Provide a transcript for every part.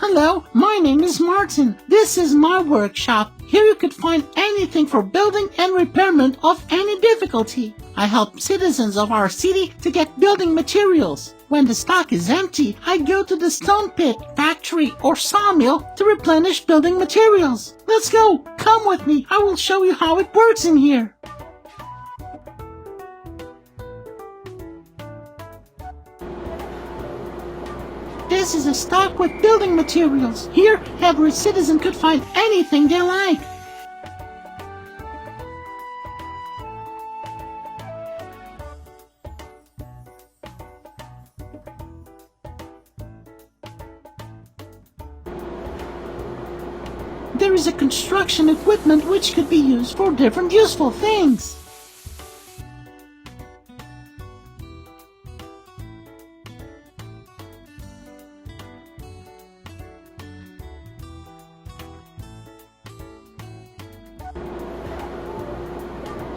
Hello, my name is Martin. This is my workshop. Here you could find anything for building and repairment of any difficulty. I help citizens of our city to get building materials. When the stock is empty, I go to the stone pit, factory, or sawmill to replenish building materials. Let's go! Come with me. I will show you how it works in here. This is a stock with building materials. Here, every citizen could find anything they like. There is a construction equipment which could be used for different useful things.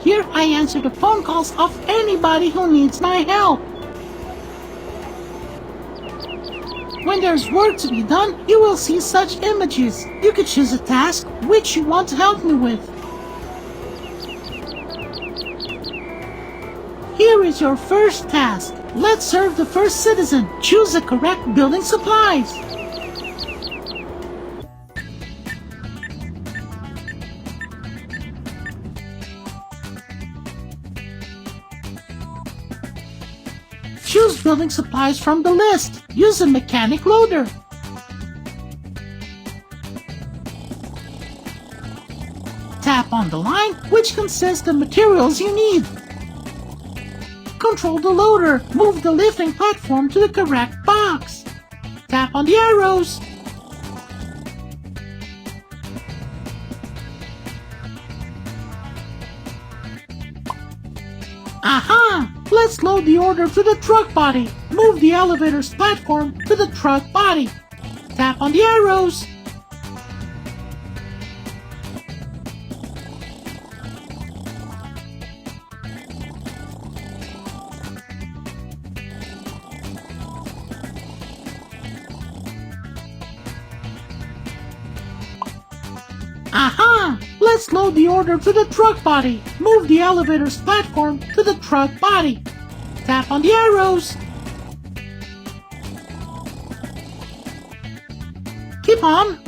Here I answer the phone calls of anybody who needs my help. When there's work to be done, you will see such images. You could choose a task which you want to help me with. Here is your first task. Let's serve the first citizen. Choose the correct building supplies. Choose building supplies from the list. Use a mechanic loader. Tap on the line, which consists of materials you need. Control the loader. Move the lifting platform to the correct box. Tap on the arrows. Aha! Let's load the order to the truck body. Move the elevator's platform to the truck body. Tap on the arrows. Aha! Let's load the order to the truck body. Move the elevator's platform to the truck body. Tap on the arrows. Keep on.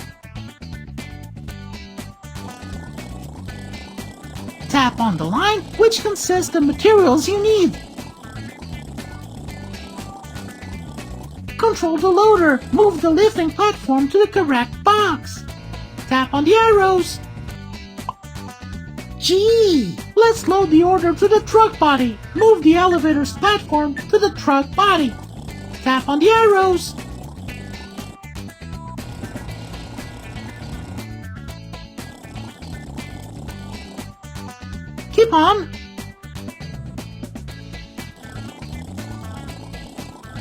Tap on the line, which consists of materials you need. Control the loader. Move the lifting platform to the correct box. Tap on the arrows. Gee! Let's load the order to the truck body. Move the elevator's platform to the truck body. Tap on the arrows. Keep on.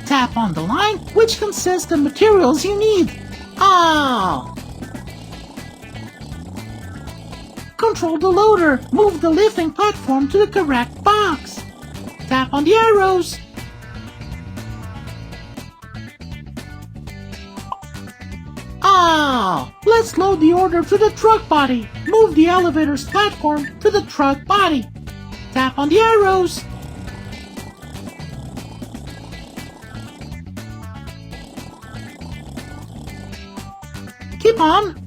Tap on the line, which consists of materials you need. Oh! Control the loader. Move the lifting platform to the correct box. Tap on the arrows. Ah! Let's load the order to the truck body. Move the elevator's platform to the truck body. Tap on the arrows. Keep on.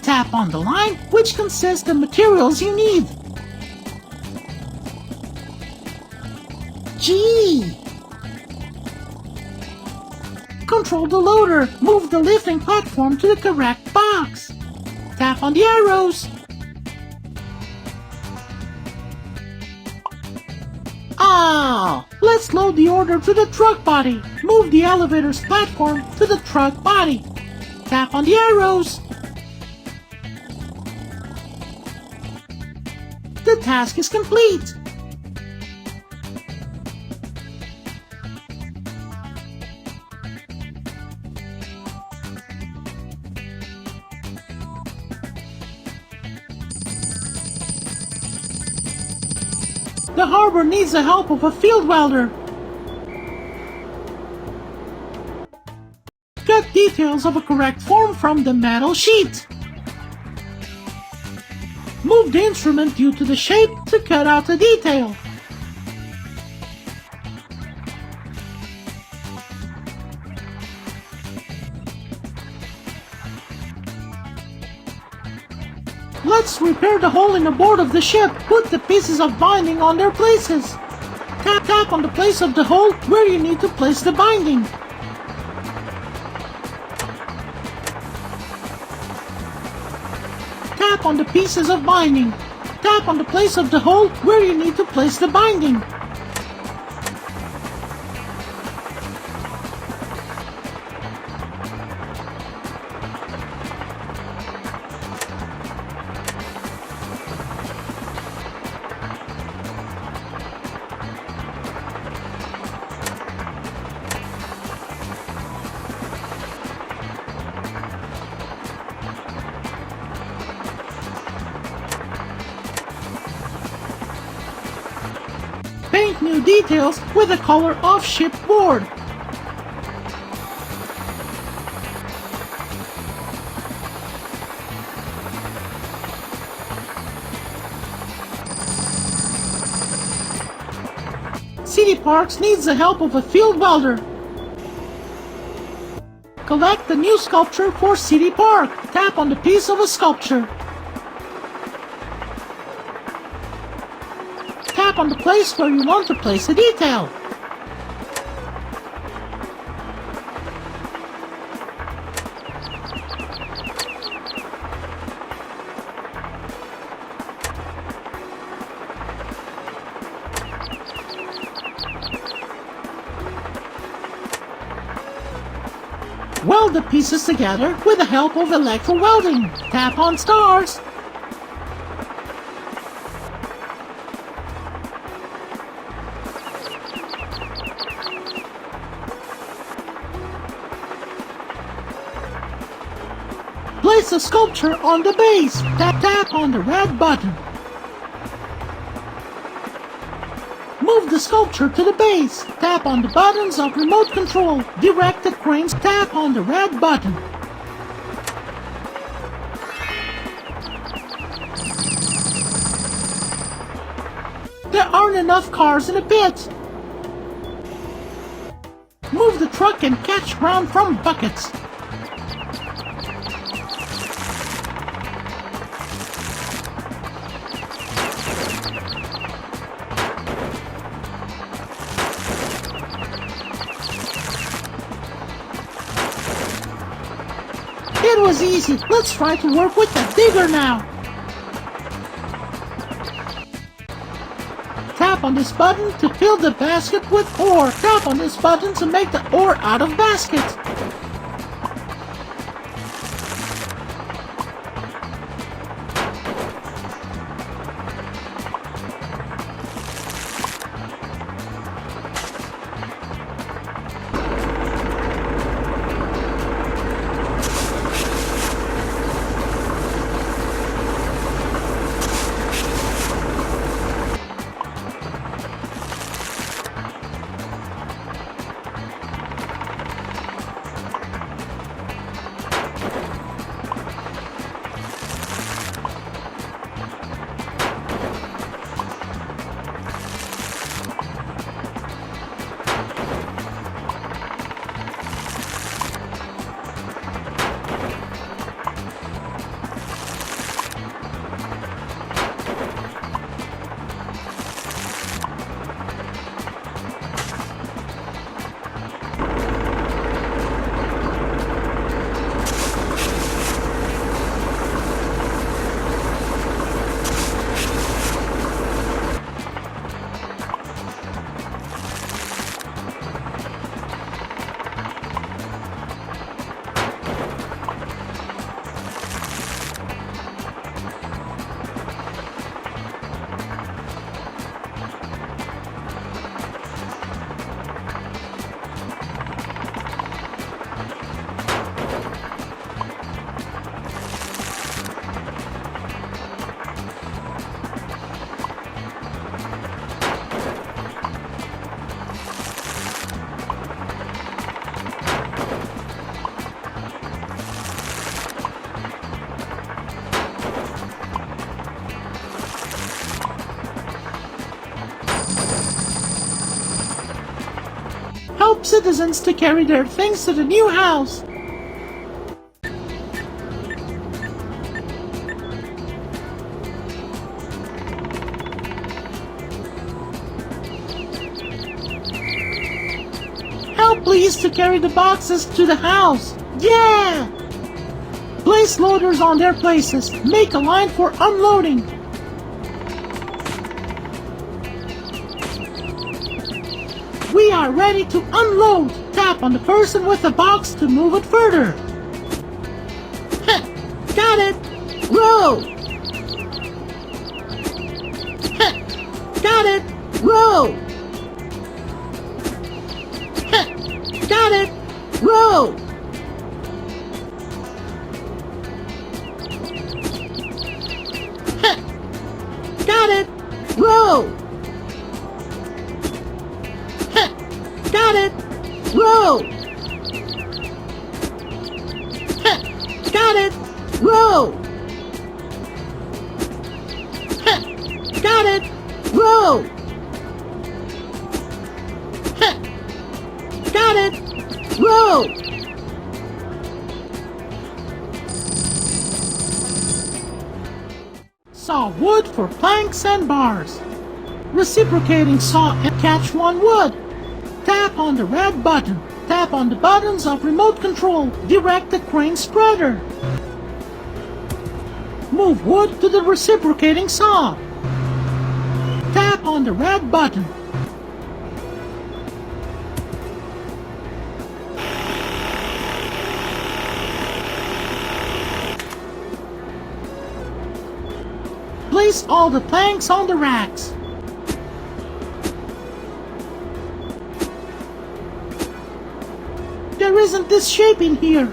Tap on the line, which consists of materials you need. Gee! Control the loader. Move the lifting platform to the correct box. Tap on the arrows. Ah! Let's load the order to the truck body. Move the elevator's platform to the truck body. Tap on the arrows. The task is complete. The harbor needs the help of a field welder. Cut details of a correct form from the metal sheet. Move the instrument due to the shape to cut out the detail. Let's repair the hole in the board of the ship. Put the pieces of binding on their places. Tap on the place of the hole where you need to place the binding. Tap on the pieces of binding. Tap on the place of the hole where you need to place the binding. Paint new details with the color of shipboard. City Parks needs the help of a field welder. Collect the new sculpture for City Park. Tap on the piece of a sculpture. Tap on the place where you want to place a detail. Weld the pieces together with the help of electrowelding. Tap on stars. Place the sculpture on the base. Tap on the red button. Move the sculpture to the base. Tap on the buttons of remote control. Direct the cranes. Tap on the red button. There aren't enough cars in the pit. Move the truck and catch ground from buckets. It was easy. Let's try to work with the digger now. Tap on this button to fill the basket with ore. Tap on this button to make the ore out of basket. help citizens to carry their things to the new house. Help please to carry the boxes to the house. Yeah! Place loaders on their places. Make a line for unloading. We are ready to unload. Tap on the person with the box to move it further. Heh, got it. Row. Heh, got it. Row. Heh, got it. Row. Heh, got it. Row. Got it! Row! Heh, got it! Row! Heh, got it! Row! Heh, got it! Row! Saw wood for planks and bars. Reciprocating saw and catch one wood. Tap on the red button. Tap on the buttons of remote control. Direct the crane spreader. Move wood to the reciprocating saw. Tap on the red button. Place all the planks on the racks. There isn't this shape in here.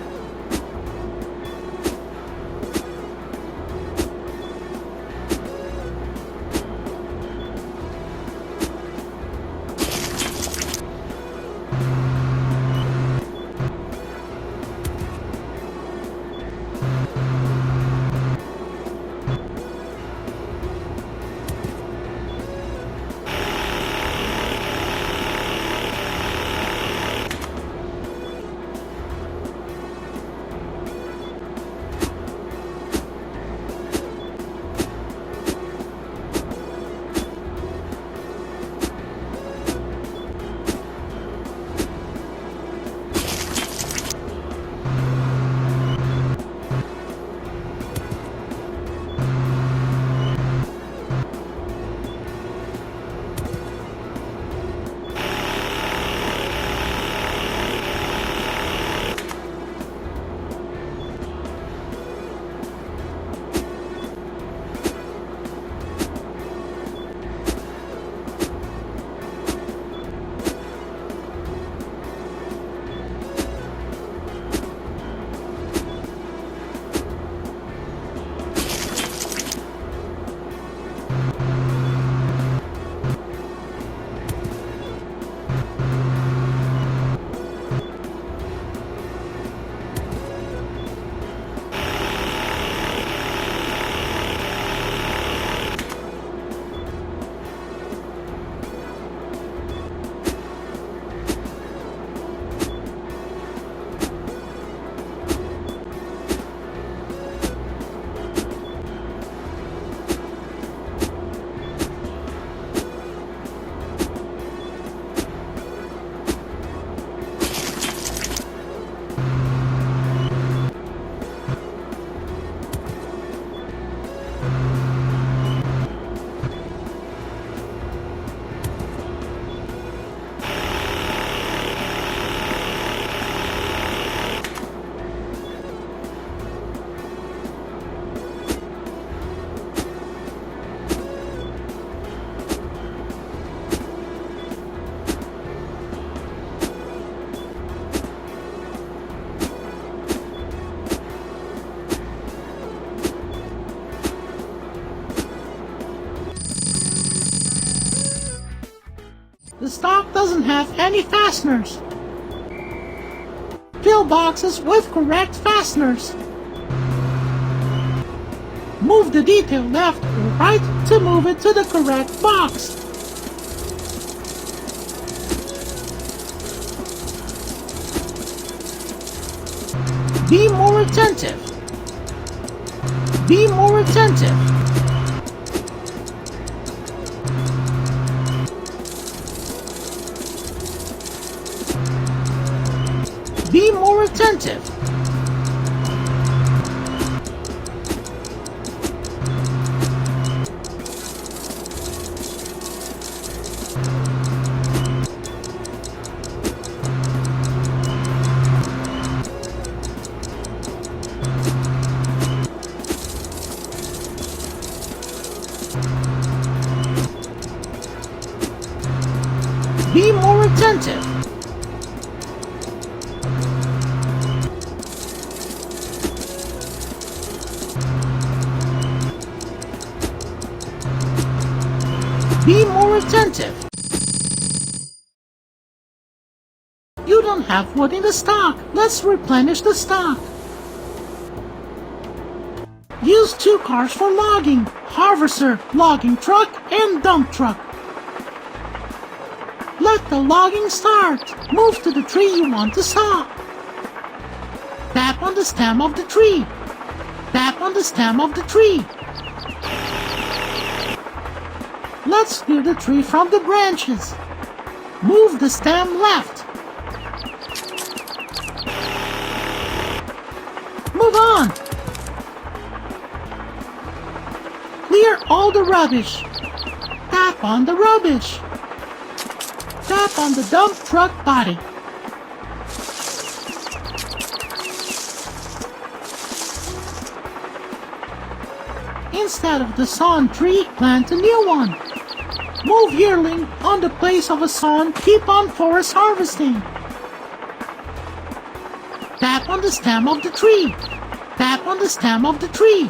The stock doesn't have any fasteners. Fill boxes with correct fasteners. Move the detail left or right to move it to the correct box. Be more attentive. Be more attentive. Be more attentive. Be more attentive. Be more attentive. You don't have wood in the stock. Let's replenish the stock. Use 2 cars for logging: harvester, logging truck, and dump truck. Let the logging start. Move to the tree you want to saw. Tap on the stem of the tree. Tap on the stem of the tree. Let's clear the tree from the branches. Move the stem left. Move on. Clear all the rubbish. Tap on the rubbish. Tap on the dump truck body. Instead of the sawn tree, plant a new one. Move yearling on the place of a sawn. Keep on forest harvesting. Tap on the stem of the tree. Tap on the stem of the tree.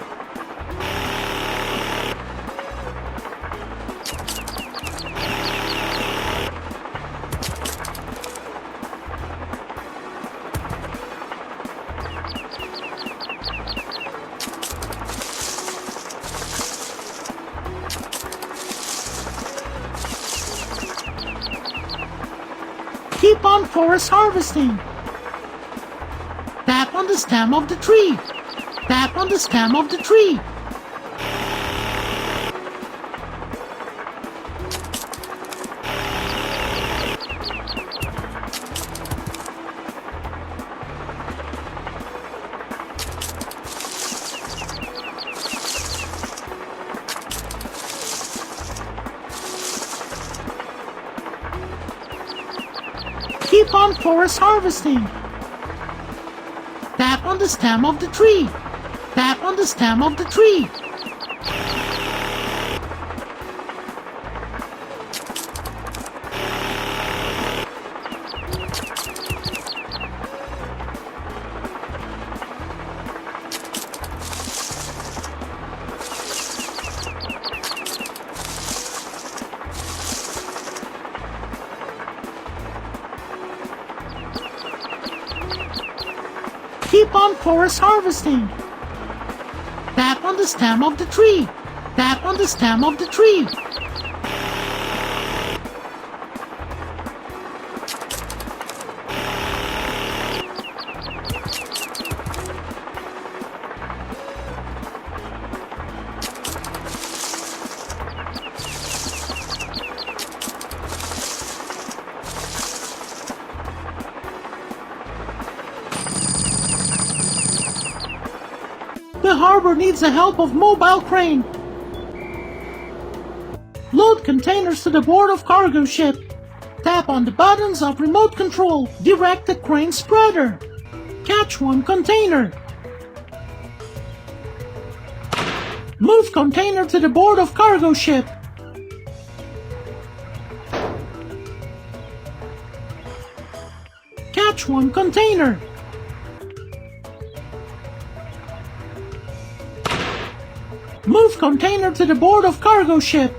Keep on forest harvesting. Tap on the stem of the tree. Tap on the stem of the tree. Keep on forest harvesting. Tap on the stem of the tree. Tap on the stem of the tree. Keep on forest harvesting. Tap on the stem of the tree. Tap on the stem of the tree. The harbor needs the help of mobile crane. Load containers to the board of cargo ship. Tap on the buttons of remote control. Direct the crane spreader. Catch one container. Move container to the board of cargo ship. Catch one container. Move container to the board of cargo ship.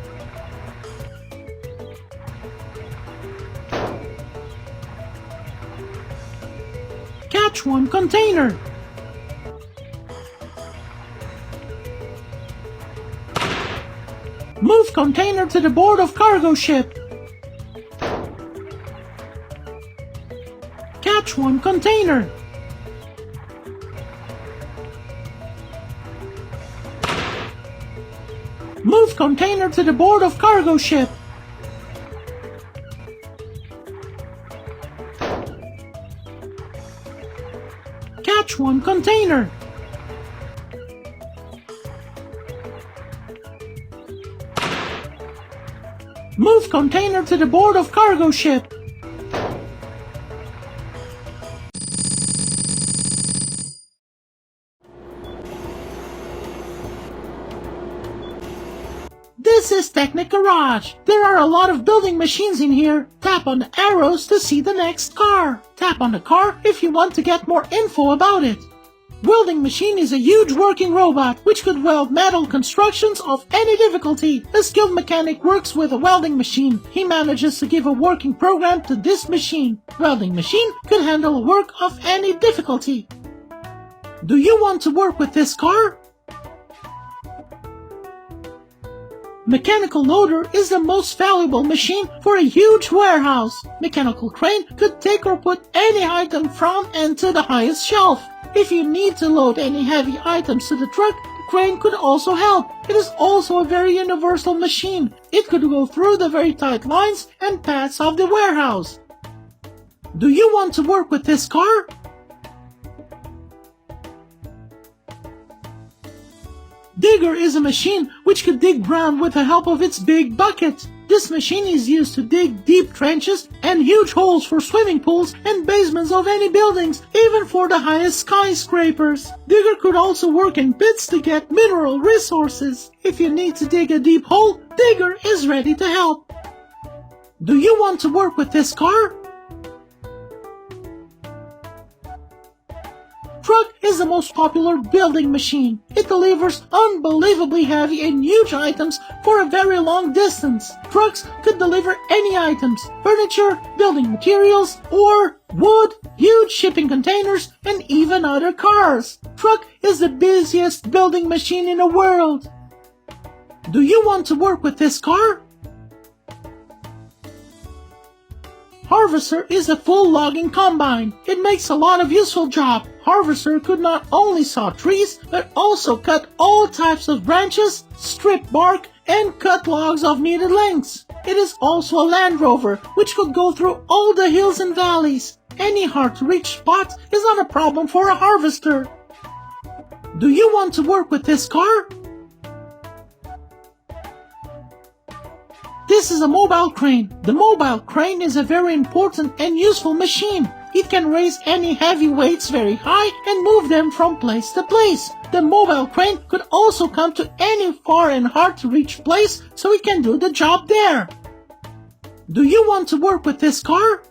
Catch one container. Move container to the board of cargo ship. Catch one container. Move container to the board of cargo ship. Catch one container. Move container to the board of cargo ship. This is Technic Garage. There are a lot of building machines in here. Tap on the arrows to see the next car. Tap on the car if you want to get more info about it. Welding machine is a huge working robot which could weld metal constructions of any difficulty. A skilled mechanic works with a welding machine. He manages to give a working program to this machine. Welding machine could handle work of any difficulty. Do you want to work with this car? Mechanical loader is the most valuable machine for a huge warehouse. Mechanical crane could take or put any item from and to the highest shelf. If you need to load any heavy items to the truck, the crane could also help. It is also a very universal machine. It could go through the very tight lines and paths of the warehouse. Do you want to work with this car? Digger is a machine which could dig ground with the help of its big bucket. This machine is used to dig deep trenches and huge holes for swimming pools and basements of any buildings, even for the highest skyscrapers. Digger could also work in pits to get mineral resources. If you need to dig a deep hole, Digger is ready to help. Do you want to work with this car? Truck is the most popular building machine. It delivers unbelievably heavy and huge items for a very long distance. Trucks could deliver any items, furniture, building materials, or wood, huge shipping containers, and even other cars. Truck is the busiest building machine in the world. Do you want to work with this car? Harvester is a full logging combine. It makes a lot of useful job. Harvester could not only saw trees, but also cut all types of branches, strip bark, and cut logs of needed lengths. It is also a Land Rover, which could go through all the hills and valleys. Any hard-to-reach spot is not a problem for a harvester. Do you want to work with this car? This is a mobile crane. The mobile crane is a very important and useful machine. It can raise any heavy weights very high and move them from place to place. The mobile crane could also come to any far and hard-to-reach place, so it can do the job there. Do you want to work with this car?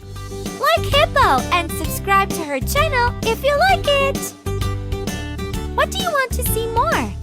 Like Hippo and subscribe to her channel if you like it! What do you want to see more?